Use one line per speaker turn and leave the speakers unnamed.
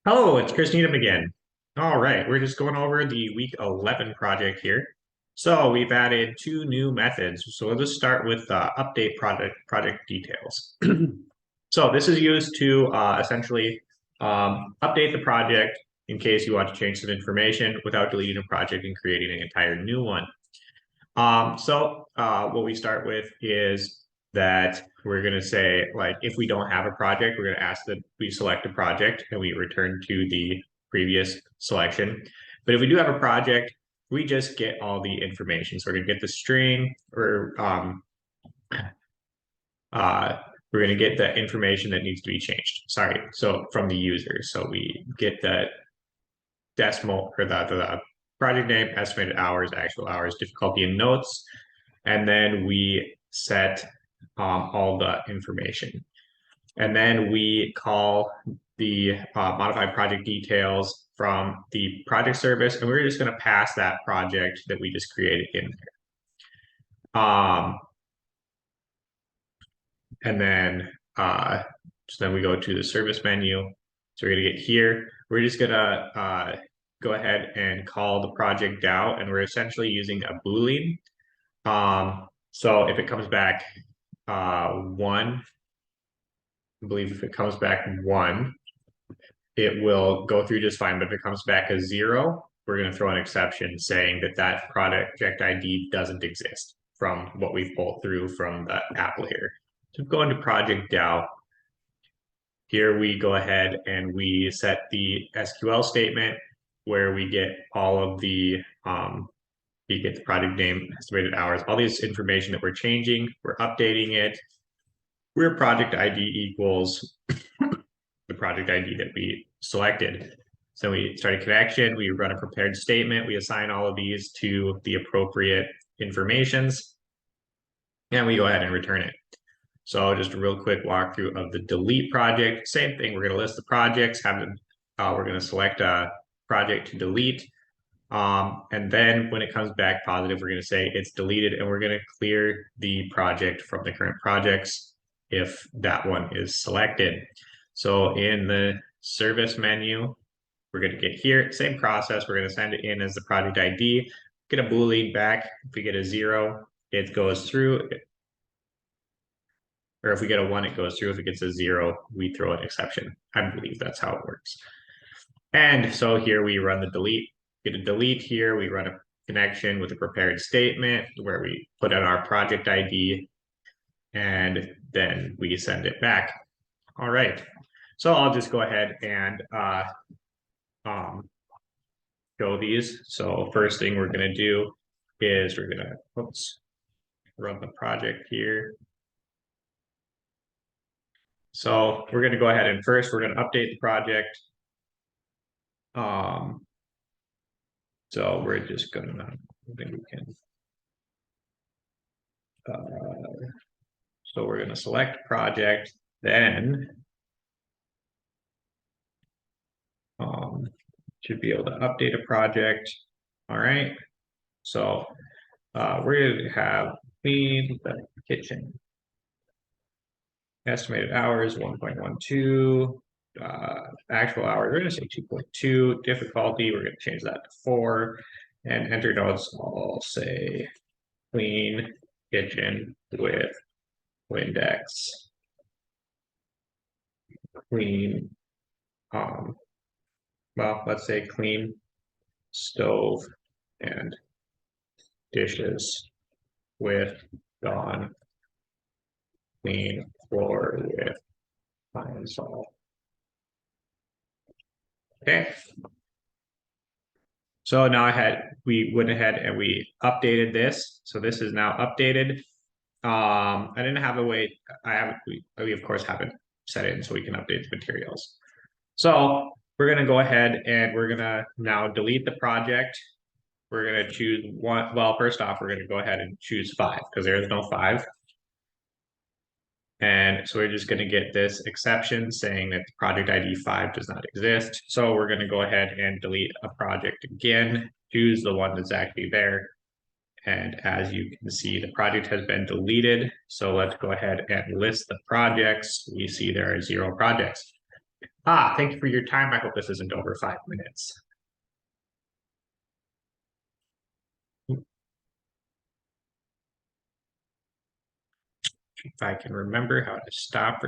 Hello, it's Chris Needham again. All right, we're just going over the week 11 project here. So we've added two new methods. So we'll just start with update project details. So this is used to essentially update the project in case you want to change some information without deleting a project and creating an entire new one. What we start with is that we're going to say, like, if we don't have a project, we're going to ask that we select a project and we return to the previous selection. But if we do have a project, we just get all the information. So we're going to get the string, or we're going to get the information that needs to be changed. Sorry, so from the user. So we get the decimal, or the project name, estimated hours, actual hours, difficulty, and notes. And then we set all the information. And then we call the modified project details from the project service, and we're just going to pass that project that we just created in there. And then so then we go to the service menu. So we're going to get here. We're just going to go ahead and call the project out, and we're essentially using a Boolean. So if it comes back one, I believe if it comes back one, it will go through just fine. But if it comes back as zero, we're going to throw an exception saying that that project ID doesn't exist from what we've pulled through from the applet here. So go into project DAO. Here we go ahead and we set the SQL statement where we get all of the you get the project name, estimated hours, all this information that we're changing, we're updating it, where project ID equals the project ID that we selected. So we start a connection, we run a prepared statement, we assign all of these to the appropriate informations, and we go ahead and return it. So just a real quick walkthrough of the delete project. Same thing, we're going to list the projects, we're going to select a project to delete. And then when it comes back positive, we're going to say it's deleted, and we're going to clear the project from the current projects if that one is selected. So in the service menu, we're going to get here, same process. We're going to send it in as the project ID, get a Boolean back. If we get a zero, it goes through. Or if we get a one, it goes through. If it gets a zero, we throw an exception. I believe that's how it works. And so here we run the delete. Get a delete here. We run a connection with a prepared statement where we put in our project ID, and then we send it back. All right. So I'll just go ahead and show these. So first thing we're going to do is we're going to run the project here. So we're going to go ahead and first we're going to update the project. So we're just going to, I think we can. So we're going to select project, then should be able to update a project. All right. So we're going to have clean the kitchen. Estimated hours 1.12. Actual hours, we're going to say 2.2. Difficulty, we're going to change that to 4. And enter notes, I'll say clean kitchen with Windex. Clean, well, let's say clean stove and dishes with Dawn. Clean floor with Pine-Sol. Okay. So now we went ahead and we updated this. So this is now updated. I didn't have a way, we of course haven't set it so we can update the materials. So we're going to go ahead and we're going to now delete the project. We're going to choose one. Well, first off, we're going to go ahead and choose 5 because there is no 5. And so we're just going to get this exception saying that the project ID 5 does not exist. So we're going to go ahead and delete a project again, choose the one that's actually there, And as you can see, the project has been deleted. So let's go ahead and list the projects. We see there are 0 projects. Thank you for your time. I hope this isn't over 5 minutes. If I can remember how to stop